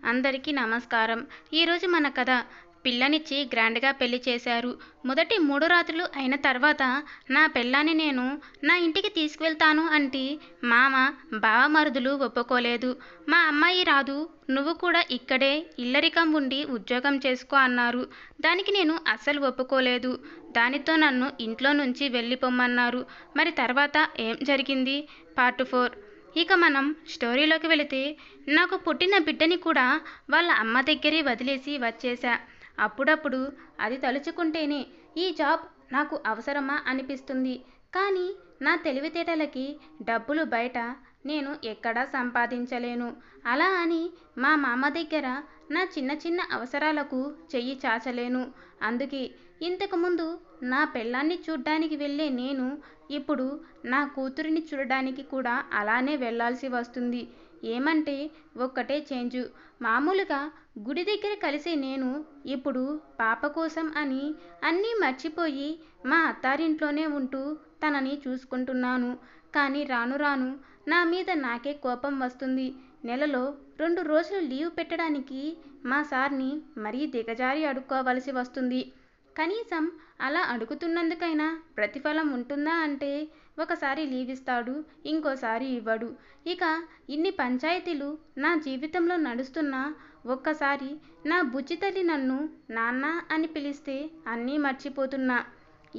అందరికీ నమస్కారం. ఈరోజు మన కథ పిల్లనిచ్చి గ్రాండ్‌గా పెళ్లి చేశారు. మొదటి 3 రాత్రులు అయిన తర్వాత నా పెళ్ళాన్ని నేను నా ఇంటికి తీసుకువెళ్తాను అంటే మామ, బావమరుదులు ఒప్పుకోలేదు. మా అమ్మాయి రాదు, నువ్వు కూడా ఇక్కడే ఇల్లరికం ఉండి ఉద్యోగం చేసుకో అన్నారు. దానికి నేను అస్సలు ఒప్పుకోలేదు. దానితో నన్ను ఇంట్లో నుంచి వెళ్ళిపొమ్మన్నారు. మరి తర్వాత ఏం జరిగింది? పార్ట్ 4. ఇక మనం స్టోరీలోకి వెళితే, నాకు పుట్టిన బిడ్డని కూడా వాళ్ళ అమ్మ దగ్గరే వదిలేసి వచ్చేశా. అప్పుడప్పుడు అది తలుచుకుంటేనే ఈ జాబ్ నాకు అవసరమా అనిపిస్తుంది. కానీ నా తెలివితేటలకి డబ్బులు బయట నేను ఎక్కడా సంపాదించలేను. అలా అని మా మామ దగ్గర నా చిన్న చిన్న అవసరాలకు చెయ్యి చాచలేను. అందుకే ఇంతకుముందు నా పెళ్ళాన్ని చూడ్డానికి వెళ్ళే నేను ఇప్పుడు నా కూతురిని చూడడానికి కూడా అలానే వెళ్ళాల్సి వస్తుంది. ఏమంటే ఒక్కటే చేంజు. మామూలుగా గుడి దగ్గర కలిసే నేను ఇప్పుడు పాప కోసం అని అన్నీ మర్చిపోయి మా అత్తారింట్లోనే ఉంటూ తనని చూసుకుంటున్నాను. కానీ రాను రాను నా మీద నాకే కోపం వస్తుంది. నెలలో 2 రోజులు లీవ్ పెట్టడానికి మా సార్ని మరీ దిగజారి అడుక్కోవలసి వస్తుంది. కనీసం అలా అడుగుతున్నందుకైనా ప్రతిఫలం ఉంటుందా అంటే ఒకసారి లీవ్ ఇస్తాడు, ఇంకోసారి ఇవ్వడు. ఇక ఇన్ని పంచాయతీలు నా జీవితంలో నడుస్తున్నా ఒక్కసారి నా బుజ్జి తల్లి నన్ను నాన్న అని పిలిస్తే అన్నీ మర్చిపోతున్నా.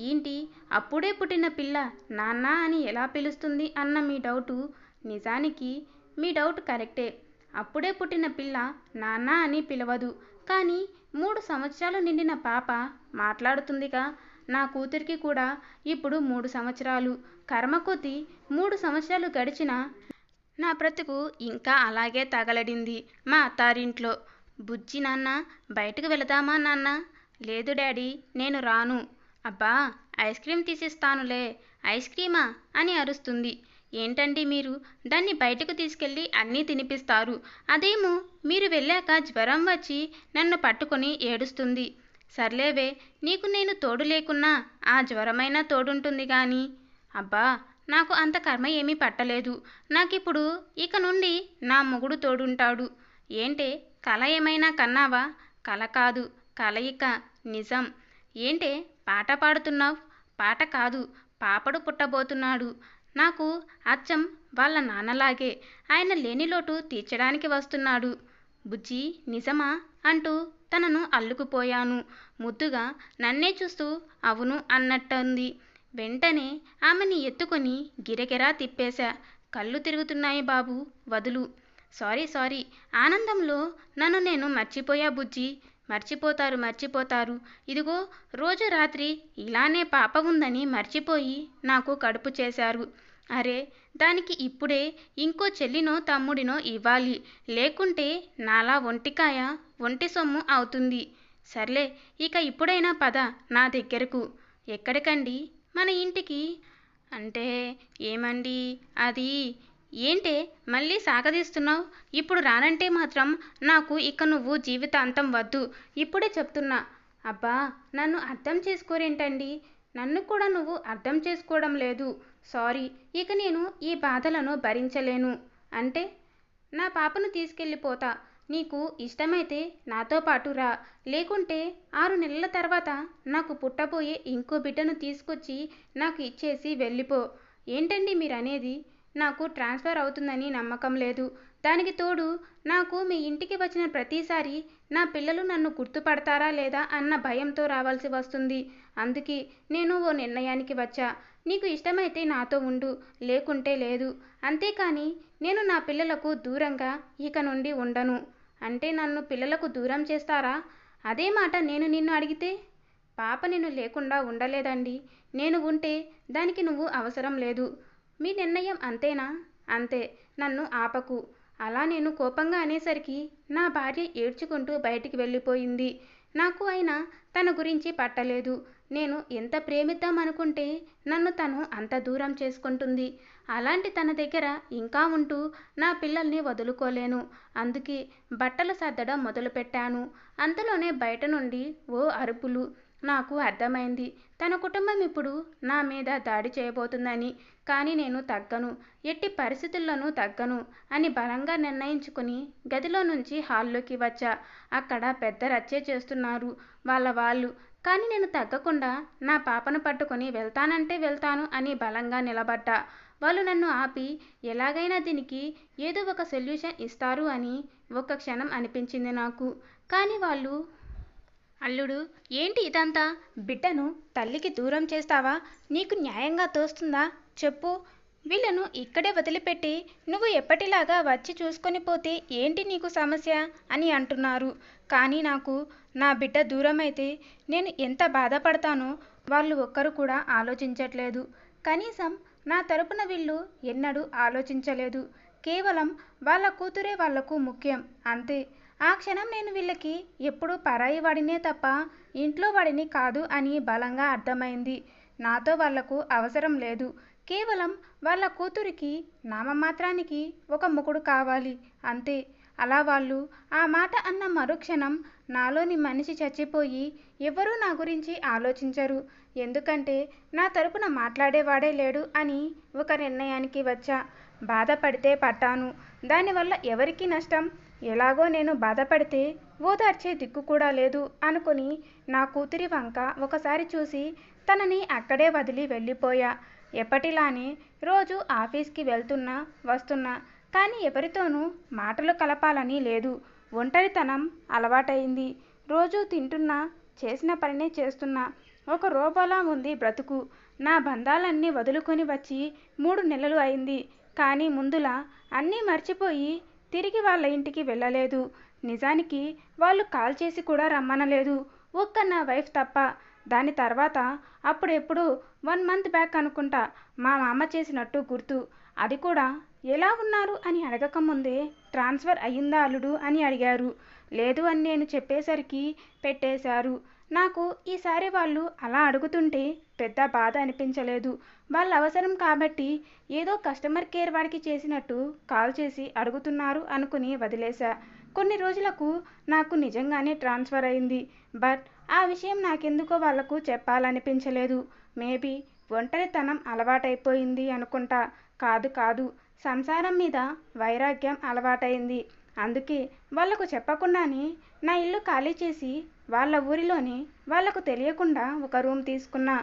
ఏంటి, అప్పుడే పుట్టిన పిల్ల నాన్న అని ఎలా పిలుస్తుంది అన్న మీ డౌటు. నిజానికి మీ డౌట్ కరెక్టే. అప్పుడే పుట్టిన పిల్ల నాన్న అని పిలవదు. కానీ 3 సంవత్సరాలు నిండిన పాప మాట్లాడుతుందిగా. నా కూతురికి కూడా ఇప్పుడు 3 సంవత్సరాలు. కర్మ కొద్దీ 3 సంవత్సరాలు గడిచినా నా బ్రతుకు ఇంకా అలాగే తగలడింది మా అత్తారింట్లో. బుజ్జి నాన్న, బయటకు వెళదామా నాన్న? లేదు డాడీ, నేను రాను. అబ్బా, ఐస్ క్రీమ్ తీసిస్తానులే. ఐస్ క్రీమా అని అరుస్తుంది. ఏంటండి మీరు, దాన్ని బయటకు తీసుకెళ్ళి అన్నీ తినిపిస్తారు. అదేమో మీరు వెళ్ళాక జ్వరం వచ్చి నన్ను పట్టుకొని ఏడుస్తుంది. సర్లేవే, నీకు నేను తోడు లేకున్నా ఆ జ్వరమైనా తోడుంటుంది కానీ. అబ్బా, నాకు అంత కర్మ ఏమీ పట్టలేదు. నాకిప్పుడు ఇక నుండి నా మొగుడు తోడుంటాడు. ఏంటే, కల ఏమైనా కన్నావా? కల కాదు, కలయిక నిజం. ఏంటే పాట పాడుతున్నావు? పాట కాదు, పాపడు పుట్టబోతున్నాడు. నాకు అచ్చం వాళ్ళ నాన్నలాగే. ఆయన లేని లోటు తీర్చడానికి వస్తున్నాడు. బుజ్జి, నిజమా అంటూ తనను అల్లుకుపోయాను. ముద్దుగా నన్నే చూస్తూ అవును అన్నట్టుంది. వెంటనే ఆమెని ఎత్తుకొని గిరగిరా తిప్పేశా. కళ్ళు తిరుగుతున్నాయి బాబు, వదులు. సారీ. ఆనందంలో నన్ను నేను మర్చిపోయా బుజ్జి. మర్చిపోతారు. ఇదిగో రోజు రాత్రి ఇలానే పాప ఉందని మర్చిపోయి నాకు కడుపు చేశారు. అరే, దానికి ఇప్పుడే ఇంకో చెల్లినో తమ్ముడినో ఇవ్వాలి. లేకుంటే నాలా ఒంటికాయ ఒంటి సొమ్ము అవుతుంది. సర్లే, ఇక ఇప్పుడైనా పద నా దగ్గరకు. ఎక్కడికండి? మన ఇంటికి. అంటే ఏమండి అది. ఏంటే మళ్ళీ సాగదీస్తున్నావు? ఇప్పుడు రానంటే మాత్రం నాకు ఇక నువ్వు జీవితాంతం వద్దు. ఇప్పుడే చెప్తున్నా. అబ్బా, నన్ను అర్థం చేసుకోరేంటండి? నన్ను కూడా నువ్వు అర్థం చేసుకోవడం లేదు. సారీ, ఇక నేను ఈ బాధలను భరించలేను. అంటే నా పాపను తీసుకెళ్ళిపోతా. నీకు ఇష్టమైతే నాతో పాటు రా. లేకుంటే 6 నెలల తర్వాత నాకు పుట్టబోయే ఇంకో బిడ్డను తీసుకొచ్చి నాకు ఇచ్చేసి వెళ్ళిపో. ఏంటండి మీరనేది? నాకు ట్రాన్స్ఫర్ అవుతుందని నమ్మకం లేదు. దానికి తోడు నాకు మీ ఇంటికి వచ్చిన ప్రతిసారి నా పిల్లలు నన్ను గుర్తుపడతారా లేదా అన్న భయంతో రావాల్సి వస్తుంది. అందుకే నేను ఓ నిర్ణయానికి వచ్చా. నీకు ఇష్టమైతే నాతో ఉండు, లేకుంటే లేదు. అంతేకాని నేను నా పిల్లలకు దూరంగా ఇక నుండి ఉండను. అంటే నన్ను పిల్లలకు దూరం చేస్తారా? అదే మాట నేను నిన్ను అడిగితే? పాప నిన్ను లేకుండా ఉండలేదండి. నేను ఉంటే దానికి నువ్వు అవసరం లేదు. మీ నిర్ణయం అంతేనా? అంతే. నన్ను ఆపకు. అలా నేను కోపంగా అనేసరికి నా భార్య ఏడ్చుకుంటూ బయటికి వెళ్ళిపోయింది. నాకు అయినా తన గురించి పట్టలేదు. నేను ఎంత ప్రేమిద్దామనుకుంటే నన్ను తను అంత దూరం చేసుకుంటుంది. అలాంటి తన దగ్గర ఇంకా ఉంటూ నా పిల్లల్ని వదులుకోలేను. అందుకే బట్టలు సర్దడం మొదలుపెట్టాను. అంతలోనే బయట నుండి ఓ అరుపులు. నాకు అర్థమైంది. తన కుటుంబం ఇప్పుడు నా మీద దాడి చేయబోతుందని. కానీ నేను తగ్గను. ఎట్టి పరిస్థితుల్లోనూ తగ్గను అని బలంగా నిర్ణయించుకుని గదిలో నుంచి హాల్లోకి వచ్చా. అక్కడ పెద్ద రచ్చే చేస్తున్నారు వాళ్ళు. కానీ నేను తగ్గకుండా నా పాపను పట్టుకొని వెళ్తానంటే వెళ్తాను అని బలంగా నిలబడ్డా. వాళ్ళు నన్ను ఆపి ఎలాగైనా దీనికి ఏదో ఒక సొల్యూషన్ ఇస్తారు అని ఒక్క క్షణం అనిపించింది నాకు. కానీ వాళ్ళు, అల్లుడు, ఏంటి ఇదంతా? బిడ్డను తల్లికి దూరం చేస్తావా? నీకు న్యాయంగా తోస్తుందా? చెప్పు. వీళ్ళను ఇక్కడే వదిలిపెట్టి నువ్వు ఎప్పటిలాగా వచ్చి చూసుకొని పోతే ఏంటి నీకు సమస్య అని అంటున్నారు. కానీ నాకు నా బిడ్డ దూరమైతే నేను ఎంత బాధపడతానో వాళ్ళు ఒక్కరు కూడా ఆలోచించట్లేదు. కనీసం నా తరపున వీళ్ళు ఎన్నడూ ఆలోచించలేదు. కేవలం వాళ్ళ కూతురే వాళ్లకు ముఖ్యం, అంతే. ఆ క్షణం నేను వీళ్ళకి ఎప్పుడూ పరాయి వాడినే తప్ప ఇంట్లో వాడిని కాదు అని బలంగా అర్థమైంది. నాతో వాళ్లకు అవసరం లేదు. కేవలం వాళ్ళ కూతురికి నామమాత్రానికి ఒక మొగుడు కావాలి, అంతే. అలా వాళ్ళు ఆ మాట అన్న మరుక్షణం నాలోని మనిషి చచ్చిపోయి ఎవరూ నా గురించి ఆలోచించరు. ఎందుకంటే నా తరపున మాట్లాడేవాడే లేడు అని ఒక నిర్ణయానికి వచ్చా. బాధపడితే పడ్డాను. దానివల్ల ఎవరికి నష్టం? ఎలాగో నేను బాధపడితే ఓదార్చే దిక్కు కూడా లేదు అనుకుని నా కూతురి వంక ఒకసారి చూసి తనని అక్కడే వదిలి వెళ్ళిపోయా. ఎప్పటిలానే రోజు ఆఫీస్కి వెళ్తున్నా వస్తున్నా. కానీ ఎవరితోనూ మాటలు కలపాలని లేదు. ఒంటరితనం అలవాటైంది. రోజూ తింటున్నా, చేసిన పనినే చేస్తున్నా. ఒక రోబోలా ఉంది బ్రతుకు. నా బంధాలన్నీ వదులుకొని వచ్చి 3 నెలలు అయింది. కానీ ముందులా అన్నీ మర్చిపోయి తిరిగి వాళ్ళ ఇంటికి వెళ్ళలేదు. నిజానికి వాళ్ళు కాల్ చేసి కూడా రమ్మనలేదు, ఒక్క నా వైఫ్ తప్ప. దాని తర్వాత అప్పుడెప్పుడు 1 మంత్ బ్యాక్ అనుకుంటా మా మామ చేసినట్టు గుర్తు. అది కూడా ఎలా ఉన్నారు అని అడగకముందే ట్రాన్స్ఫర్ అయ్యిందా అల్లుడు అని అడిగారు. లేదు అని నేను చెప్పేసరికి పెట్టేశారు. నాకు ఈసారి వాళ్ళు అలా అడుగుతుంటే పెద్ద బాధ అనిపించలేదు. వాళ్ళ అవసరం కాబట్టి ఏదో కస్టమర్ కేర్ వాడికి చేసినట్టు కాల్ చేసి అడుగుతున్నారు అనుకుని వదిలేశా. కొన్ని రోజులకు నాకు నిజంగానే ట్రాన్స్ఫర్ అయింది. బట్ ఆ విషయం నాకెందుకో వాళ్లకు చెప్పాలనిపించలేదు. మేబీ ఒంటరితనం అలవాటైపోయింది అనుకుంటా. కాదు, సంసారం మీద వైరాగ్యం అలవాటైంది. అందుకే వాళ్లకు చెప్పకుండానే నా ఇల్లు ఖాళీ చేసి వాళ్ళ ఊరిలోనే వాళ్లకు తెలియకుండా ఒక రూమ్ తీసుకున్నా.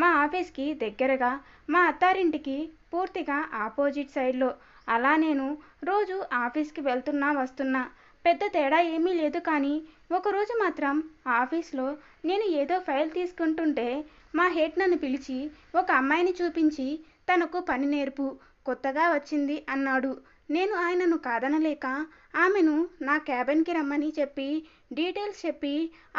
మా ఆఫీస్కి దగ్గరగా, మా అత్తారింటికి పూర్తిగా ఆపోజిట్ సైడ్లో. అలా నేను రోజు ఆఫీస్కి వెళ్తున్నా వస్తున్నా. పెద్ద తేడా ఏమీ లేదు. కానీ ఒకరోజు మాత్రం ఆఫీస్లో నేను ఏదో ఫైల్ తీసుకుంటుంటే మా హెడ్ నన్ను పిలిచి ఒక అమ్మాయిని చూపించి తనకు పని నేర్పు, కొత్తగా వచ్చింది అన్నాడు. నేను ఆయనను కాదనలేక ఆమెను నా క్యాబిన్కి రమ్మని చెప్పి డీటెయిల్స్ చెప్పి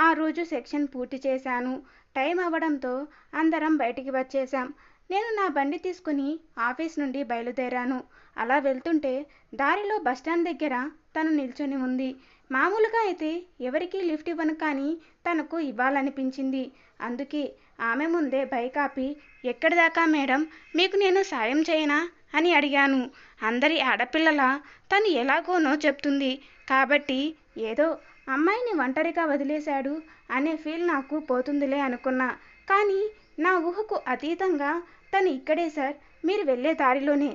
ఆ రోజు సెక్షన్ పూర్తి చేశాను. టైం అవ్వడంతో అందరం బయటికి వచ్చేసాం. నేను నా బండి తీసుకుని ఆఫీస్ నుండి బయలుదేరాను. అలా వెళ్తుంటే దారిలో బస్టాండ్ దగ్గర తను నిల్చొని ఉంది. మామూలుగా అయితే ఎవరికీ లిఫ్ట్ ఇవ్వను, కానీ తనకు ఇవ్వాలనిపించింది. అందుకే ఆమె ముందే బైక్ ఆపి, ఎక్కడి దాకా మేడం, మీకు నేను సాయం చేయనా అని అడిగాను. అందరి ఆడపిల్లలా తను ఎలాగోనో చెప్తుంది కాబట్టి ఏదో అమ్మాయిని ఒంటరిగా వదిలేశాడు అనే ఫీల్ నాకు పోతుందిలే అనుకున్నా. కానీ నా ఊహకు అతీతంగా తను ఇక్కడే సార్, మీరు వెళ్ళే దారిలోనే,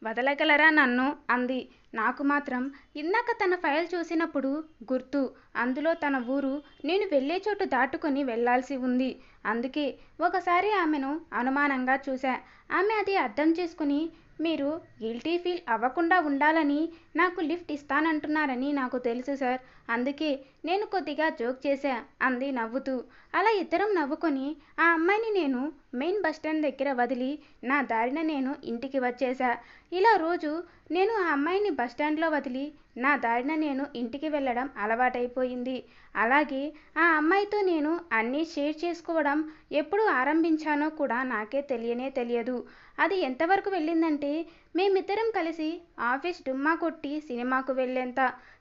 వదలగలరా నన్ను అంది. నాకు మాత్రం ఇందాక తన ఫైల్ చూసినప్పుడు గుర్తు. అందులో తన ఊరు నేను వెళ్ళే చోటు దాటుకొని వెళ్లాల్సి ఉంది. అందుకే ఒకసారి ఆమెను అనుమానంగా చూశా. ఆమె అది అర్థం చేసుకుని, మీరు గిల్టీ ఫీల్ అవ్వకుండా ఉండాలని నాకు లిఫ్ట్ ఇస్తానంటున్నారని నాకు తెలుసు సార్, అందుకే నేను కొద్దిగా జోక్ చేశా అంది నవ్వుతూ. అలా ఇద్దరం నవ్వుకొని ఆ అమ్మాయిని నేను మెయిన్ బస్టాండ్ దగ్గర వదిలి నా దారిన నేను ఇంటికి వచ్చేసా. ఇలా రోజు నేను ఆ అమ్మాయిని బస్టాండ్లో వదిలి నా దారిన నేను ఇంటికి వెళ్ళడం అలవాటైపోయింది. అలాగే ఆ అమ్మాయితో నేను అన్నీ షేర్ చేసుకోవడం ఎప్పుడు ఆరంభించానో కూడా నాకే తెలియదు. అది ఎంతవరకు వెళ్ళిందంటే మేమిద్దరం కలిసి ఆఫీస్ డుమ్మా కొట్టి సినిమాకు వెళ్ళేంత,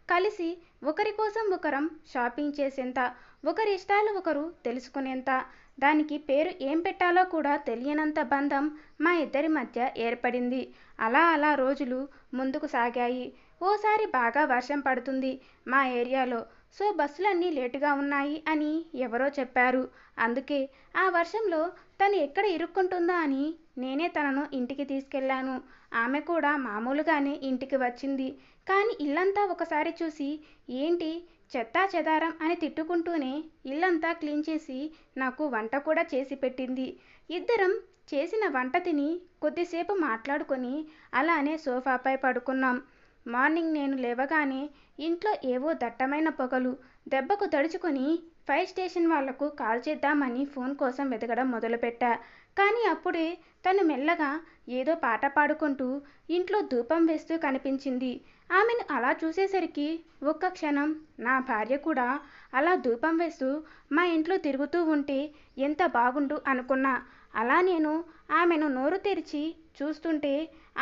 కలిసి ఒకరి కోసం ఒకరం షాపింగ్ చేసేంత, ఒకరి ఇష్టాలు ఒకరు తెలుసుకునేంత, దానికి పేరు ఏం పెట్టాలో కూడా తెలియనంత బంధం మా ఇద్దరి మధ్య ఏర్పడింది. అలా రోజులు ముందుకు సాగాయి. ఓసారి బాగా వర్షం పడుతుంది మా ఏరియాలో. సో బస్సులన్నీ లేటుగా ఉన్నాయి అని ఎవరో చెప్పారు. అందుకే ఆ వర్షంలో తను ఎక్కడ ఇరుక్కుంటుందా అని నేనే తనను ఇంటికి తీసుకెళ్ళాను. ఆమె కూడా మామూలుగానే ఇంటికి వచ్చింది. కానీ ఇల్లంతా ఒకసారి చూసి ఏంటి చెత్తా చెదారం అని తిట్టుకుంటూనే ఇల్లంతా క్లీన్ చేసి నాకు వంట కూడా చేసి పెట్టింది. ఇద్దరం చేసిన వంట తిని కొద్దిసేపు మాట్లాడుకొని అలానే సోఫాపై పడుకున్నాం. మార్నింగ్ నేను లేవగానే ఇంట్లో ఏవో దట్టమైన పొగలు. దెబ్బకు తడుచుకొని ఫైర్ స్టేషన్ వాళ్లకు కాల్ చేద్దామని ఫోన్ కోసం వెతకడం మొదలుపెట్టా. కానీ అప్పుడే తను మెల్లగా ఏదో పాట పాడుకుంటూ ఇంట్లో ధూపం వేస్తూ కనిపించింది. ఆమెను అలా చూసేసరికి ఒక్క క్షణం నా భార్య కూడా అలా ధూపం వేస్తూ మా ఇంట్లో తిరుగుతూ ఉంటే ఎంత బాగుండు అనుకున్నా. అలా నేను ఆమెను నోరు తెరిచి చూస్తుంటే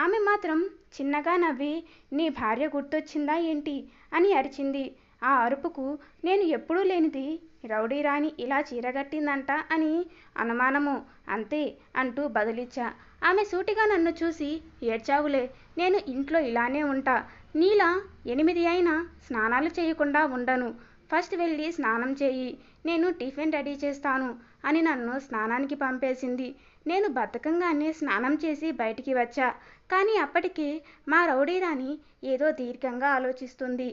ఆమె మాత్రం చిన్నగా నవ్వి నీ భార్య గుర్తొచ్చిందా ఏంటి అని అరిచింది. ఆ అరుపుకు నేను ఎప్పుడూ లేనిది రౌడీ రాణి ఇలా చీరగట్టిందంట అని అనుమానము, అంతే అంటూ బదులిచ్చా. ఆమె సూటిగా నన్ను చూసి ఏడ్చావులే, నేను ఇంట్లో ఇలానే ఉంటా. నీలా 8 అయినా స్నానాలు చేయకుండా ఉండను. ఫస్ట్ వెళ్ళి స్నానం చేయి, నేను టిఫిన్ రెడీ చేస్తాను అని నన్ను స్నానానికి పంపేసింది. నేను బద్ధకంగానే స్నానం చేసి బయటికి వచ్చా. కానీ అప్పటికే మా రౌడీ రాణి ఏదో దీర్ఘంగా ఆలోచిస్తుంది.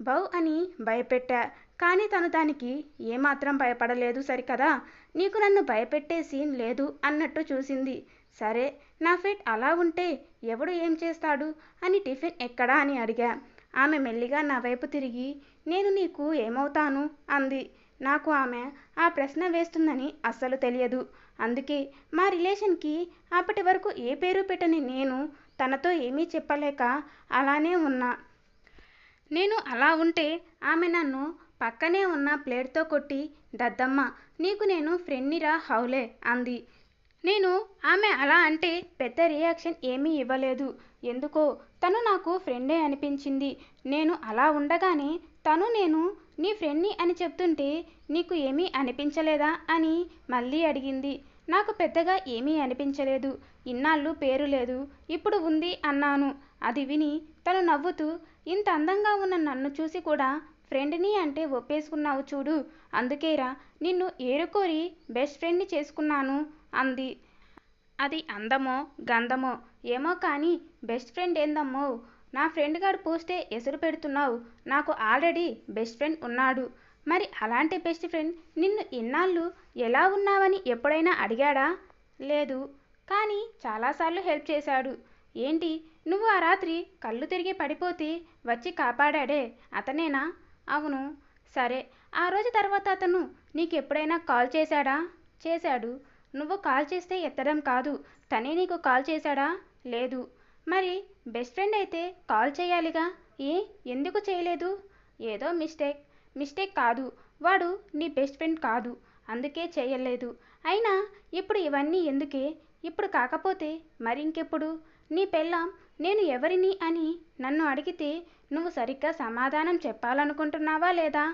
బౌ అని భయపెట్టా. కానీ తను దానికి ఏమాత్రం భయపడలేదు సరికదా. నీకు నన్ను భయపెట్టే సీన్ లేదు అన్నట్టు చూసింది. సరే, నా ఫిట్ అలా ఉంటే ఎవడు ఏం చేస్తాడు అని టిఫిన్ ఎక్కడా అని అడిగా. ఆమె మెల్లిగా నా వైపు తిరిగి నేను నీకు ఏమవుతాను అంది. నాకు ఆమె ఆ ప్రశ్న వేస్తుందని అస్సలు తెలియదు. అందుకే మా రిలేషన్కి అప్పటి వరకు ఏ పేరు పెట్టని నేను తనతో ఏమీ చెప్పలేక అలానే ఉన్నా. నేను అలా ఉంటే ఆమె నన్ను పక్కనే ఉన్న ప్లేట్తో కొట్టి దద్దమ్మ నీకు నేను ఫ్రెండ్నిరా హౌలే అంది. నేను ఆమె అలా అంటే పెద్ద రియాక్షన్ ఏమీ ఇవ్వలేదు. ఎందుకో తను నాకు ఫ్రెండే అనిపించింది. నేను అలా ఉండగానే తను నేను నీ ఫ్రెండ్ని అని చెప్తుంటే నీకు ఏమీ అనిపించలేదా అని మళ్ళీ అడిగింది. నాకు పెద్దగా ఏమీ అనిపించలేదు. ఇన్నాళ్ళు పేరు లేదు, ఇప్పుడు ఉంది అన్నాను. అది విని తను నవ్వుతూ ఇంత అందంగా ఉన్న నన్ను చూసి కూడా ఫ్రెండ్ని అంటే ఒప్పేసుకున్నావు చూడు, అందుకేరా నిన్ను ఏరుకోరి బెస్ట్ ఫ్రెండ్ని చేసుకున్నాను అంది. అది అందమో గంధమో ఏమో కానీ బెస్ట్ ఫ్రెండ్ ఏందమ్మో, నా ఫ్రెండ్ గాడు పూస్తే ఎసురు పెడుతున్నావు. నాకు ఆల్రెడీ బెస్ట్ ఫ్రెండ్ ఉన్నాడు. మరి అలాంటి బెస్ట్ ఫ్రెండ్ నిన్ను ఇన్నాళ్ళు ఎలా ఉన్నావని ఎప్పుడైనా అడిగాడా? లేదు. కానీ చాలాసార్లు హెల్ప్ చేశాడు. ఏంటి నువ్వు ఆ రాత్రి కళ్ళు తిరిగి పడిపోతే వచ్చి కాపాడాడే అతనేనా? అవును. సరే, ఆ రోజు తర్వాత అతను నీకు ఎప్పుడైనా కాల్ చేశాడా? చేశాడు. నువ్వు కాల్ చేస్తే ఎత్తడం కాదు, తనే నీకు కాల్ చేశాడా? లేదు. మరి బెస్ట్ ఫ్రెండ్ అయితే కాల్ చేయాలిగా, ఎందుకు చేయలేదు? ఏదో మిస్టేక్ కాదు, వాడు నీ బెస్ట్ ఫ్రెండ్ కాదు, అందుకే చేయలేదు. అయినా ఇప్పుడు ఇవన్నీ ఎందుకే? ఇప్పుడు కాకపోతే మరింకెప్పుడు? నీ పెళ్ళాం నేను ఎవరిని అని నన్ను అడిగితే నువ్వు సరిగ్గా సమాధానం చెప్పాలనుకుంటున్నావా లేదా?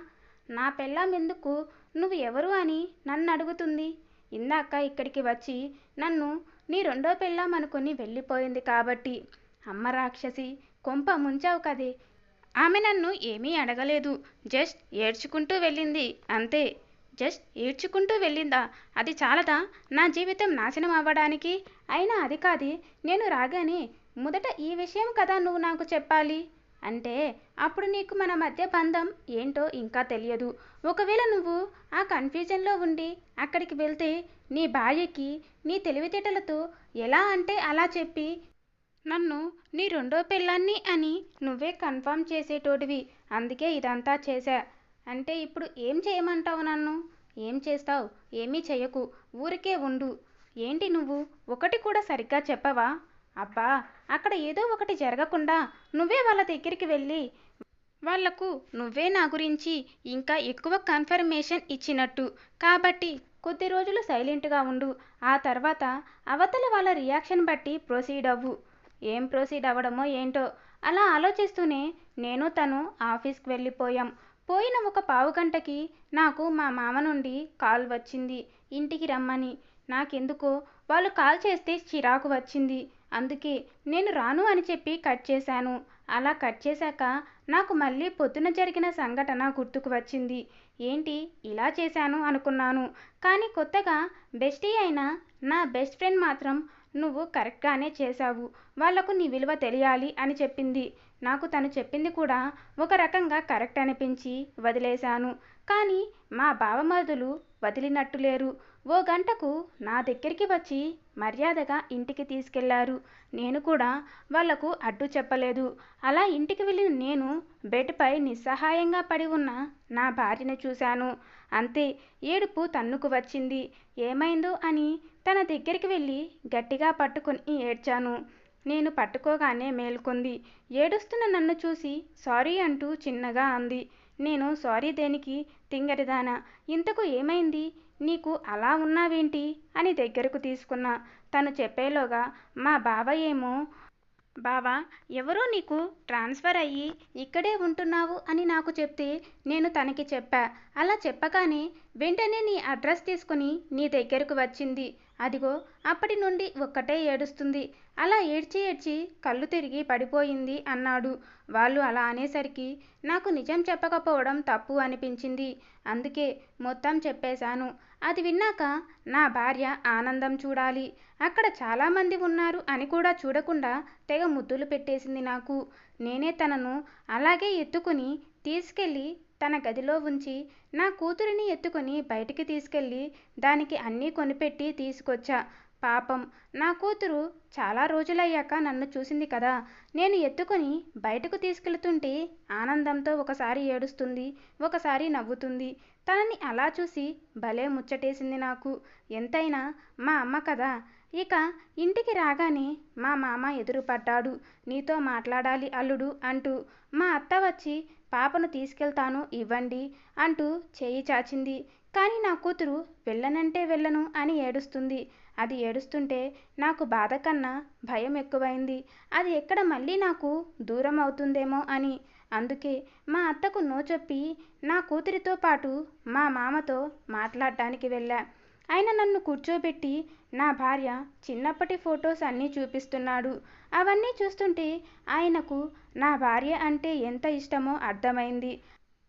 నా పెళ్ళాం ఎందుకు నువ్వు ఎవరు అని నన్ను అడుగుతుంది? ఇందాక ఇక్కడికి వచ్చి నన్ను నీ రెండో పెళ్ళాం అనుకుని వెళ్ళిపోయింది కాబట్టి. అమ్మ రాక్షసి, కొంప ముంచావు కదే. ఆమె నన్ను ఏమీ అడగలేదు, జస్ట్ ఏడ్చుకుంటూ వెళ్ళింది అంతే. జస్ట్ ఏడ్చుకుంటూ వెళ్ళిందా? అది చాలదా నా జీవితం నాశనం అవ్వడానికి? అయినా అది కాదే, నేను రాగానే మొదట ఈ విషయం కదా నువ్వు నాకు చెప్పాలి. అంటే అప్పుడు నీకు మన మధ్య బంధం ఏంటో ఇంకా తెలియదు. ఒకవేళ నువ్వు ఆ కన్ఫ్యూజన్లో ఉండి అక్కడికి వెళ్తే నీ భార్యకి నీ తెలివితేటలతో ఎలా అంటే అలా చెప్పి నన్ను నీ రెండో పెళ్ళాన్ని అని నువ్వే కన్ఫర్మ్ చేసేటోడివి. అందుకే ఇదంతా చేశా. అంటే ఇప్పుడు ఏం చేయమంటావు నన్ను? ఏం చేస్తావు? ఏమీ చెయ్యకు, ఊరికే ఉండు. ఏంటి నువ్వు ఒకటి కూడా సరిగ్గా చెప్పవా? అబ్బా, అక్కడ ఏదో ఒకటి జరగకుండా నువ్వే వాళ్ళ దగ్గరికి వెళ్ళి వాళ్లకు నువ్వే నా గురించి ఇంకా ఎక్కువ కన్ఫర్మేషన్ ఇచ్చినట్టు. కాబట్టి కొద్ది రోజులు సైలెంట్గా ఉండు. ఆ తర్వాత అవతల వాళ్ళ రియాక్షన్ బట్టి ప్రొసీడ్ అవ్వు. ఏం ప్రొసీడ్ అవ్వడమో ఏంటో. అలా ఆలోచిస్తూనే నేను తను ఆఫీస్కి వెళ్ళిపోయాం. పోయిన ఒక పావుగంటకి నాకు మా మామ నుండి కాల్ వచ్చింది ఇంటికి రమ్మని. నాకెందుకో వాళ్ళు కాల్ చేస్తే చిరాకు వచ్చింది. అందుకే నేను రాను అని చెప్పి కట్ చేశాను. అలా కట్ చేశాక నాకు మళ్ళీ పొద్దున జరిగిన సంఘటన గుర్తుకు వచ్చింది. ఏంటి ఇలా చేశాను అనుకున్నాను. కానీ కొత్తగా బెస్టీ అయిన నా బెస్ట్ ఫ్రెండ్ మాత్రం నువ్వు కరెక్ట్గానే చేశావు, వాళ్లకు నీ విలువ తెలియాలి అని చెప్పింది. నాకు తను చెప్పింది కూడా ఒక రకంగా కరెక్ట్ అనిపించి వదిలేశాను. కానీ మా బావమరుదులు వదిలినట్టు లేరు. ఓ గంటకు నా దగ్గరికి వచ్చి మర్యాదగా ఇంటికి తీసుకెళ్లారు. నేను కూడా వాళ్లకు అడ్డు చెప్పలేదు. అలా ఇంటికి వెళ్ళిన నేను బెడ్పై నిస్సహాయంగా పడి ఉన్న నా భార్యను చూశాను. అంతే, ఏడుపు తన్నుకు వచ్చింది. ఏమైందో అని తన దగ్గరికి వెళ్ళి గట్టిగా పట్టుకుని ఏడ్చాను. నేను పట్టుకోగానే మేల్కొంది. ఏడుస్తున్న నన్ను చూసి సారీ అంటూ చిన్నగా అంది. నేను సారీ దేనికి తింగరిదానా, ఇంతకు ఏమైంది, నీకు అలా ఉన్నావేంటి అని దగ్గరకు తీసుకున్నా. తను చెప్పేలోగా మా బావ ఏమో, బావా ఎవరో నీకు ట్రాన్స్ఫర్ అయ్యి ఇక్కడే ఉంటున్నావు అని నాకు చెప్తే నేను తనకి చెప్పా. అలా చెప్పగానే వెంటనే నీ అడ్రస్ తీసుకుని నీ దగ్గరకు వచ్చింది. అదిగో అప్పటి నుండి ఒక్కటే ఏడుస్తుంది. అలా ఏడ్చి ఏడ్చి కళ్ళు తిరిగి పడిపోయింది అన్నాడు. వాళ్ళు అలా అనేసరికి నాకు నిజం చెప్పకపోవడం తప్పు అనిపించింది. అందుకే మొత్తం చెప్పేశాను. అది విన్నాక నా భార్య ఆనందం చూడాలి, అక్కడ చాలామంది ఉన్నారు అని కూడా చూడకుండా తెగ ముద్దులు పెట్టేసింది నాకు. నేనే తనను అలాగే ఎత్తుకుని తీసుకెళ్ళి తన గదిలో ఉంచి నా కూతురిని ఎత్తుకొని బయటికి తీసుకెళ్ళి దానికి అన్నీ కొనిపెట్టి తీసుకొచ్చా. పాపం నా కూతురు చాలా రోజులయ్యాక నన్ను చూసింది కదా. నేను ఎత్తుకొని బయటకు తీసుకెళ్తుంటే ఆనందంతో ఒకసారి ఏడుస్తుంది, ఒకసారి నవ్వుతుంది. తనని అలా చూసి భలే ముచ్చటేసింది నాకు. ఎంతైనా మా అమ్మ కదా. ఇక ఇంటికి రాగానే మా మామ ఎదురుపడ్డాడు. నీతో మాట్లాడాలి అల్లుడు అంటూ. మా అత్త వచ్చి పాపను తీసుకెళ్తాను ఇవ్వండి అంటూ చేయి చాచింది. కానీ నా కూతురు వెళ్ళనంటే వెళ్ళను అని ఏడుస్తుంది. అది ఏడుస్తుంటే నాకు బాధ కన్నా భయం ఎక్కువైంది. అది ఎక్కడ మళ్ళీ నాకు దూరం అవుతుందేమో అని. అందుకే మా అత్తకు నో చెప్పి నా కూతురితో పాటు మా మామతో మాట్లాడడానికి వెళ్ళా. ఆయన నన్ను కూర్చోబెట్టి నా భార్య చిన్నప్పటి ఫొటోస్ అన్నీ చూపిస్తున్నాడు. అవన్నీ చూస్తుంటే ఆయనకు నా భార్య అంటే ఎంత ఇష్టమో అర్థమైంది.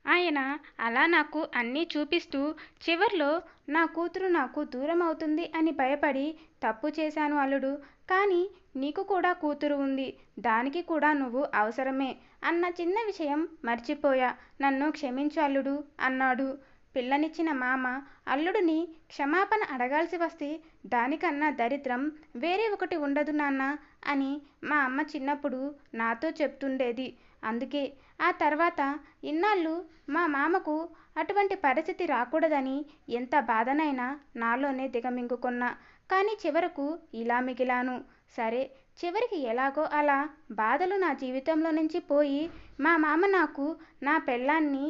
ఆయన అలా నాకు అన్నీ చూపిస్తూ చివర్లో నా కూతురు నాకు దూరం అవుతుంది అని భయపడి తప్పు చేశాను అల్లుడు, కానీ నీకు కూడా కూతురు ఉంది, దానికి కూడా నువ్వు అవసరమే అన్న చిన్న విషయం మర్చిపోయా, నన్ను క్షమించు అల్లుడు అన్నాడు. పిల్లనిచ్చిన మామ అల్లుడిని క్షమాపణ అడగాల్సి వస్తే దానికన్నా దరిద్రం వేరే ఒకటి ఉండదు నాన్న అని మా అమ్మ చిన్నప్పుడు నాతో చెప్తుండేది. అందుకే ఆ తర్వాత ఇన్నాళ్ళు మా మామకు అటువంటి పరిస్థితి రాకూడదని ఎంత బాధనైనా నాలోనే దిగమింగుకున్నా. కానీ చివరకు ఇలా మిగిలాను. సరే, చివరికి ఎలాగో అలా బాధలు నా జీవితంలో నుంచి పోయి మా మామ నాకు నా పెళ్ళాన్ని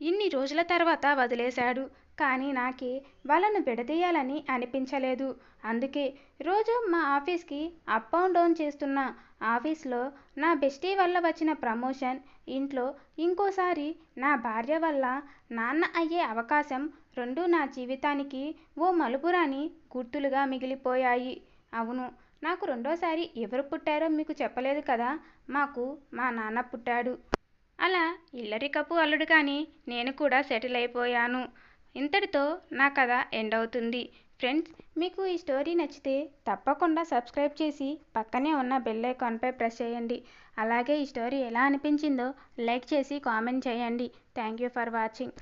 ఇన్ని రోజుల తర్వాత వదిలేశాడు. కానీ నాకే వాళ్ళను విడదీయాలని అనిపించలేదు. అందుకే రోజు మా ఆఫీస్కి అప్ అండ్ డౌన్ చేస్తున్నా. ఆఫీస్లో నా బెస్టీ వల్ల వచ్చిన ప్రమోషన్, ఇంట్లో ఇంకోసారి నా భార్య వల్ల నాన్న అయ్యే అవకాశం, రెండూ నా జీవితానికి ఓ మలుపురాని గుర్తులుగా మిగిలిపోయాయి. అవును, నాకు రెండోసారి ఎవరు పుట్టారో మీకు చెప్పలేదు కదా. మాకు మా నాన్న పుట్టాడు. అలా ఇల్లరికపు అల్లుడుగాని నేను కూడా సెటిల్ అయిపోయాను. ఇంతటితో నా కథ ఎండ్ అవుతుంది. ఫ్రెండ్స్, మీకు ఈ స్టోరీ నచ్చితే తప్పకుండా సబ్స్క్రైబ్ చేసి పక్కనే ఉన్న బెల్ ఐకాన్పై ప్రెస్ చేయండి. అలాగే ఈ స్టోరీ ఎలా అనిపించిందో లైక్ చేసి కామెంట్ చేయండి. Thank you for watching.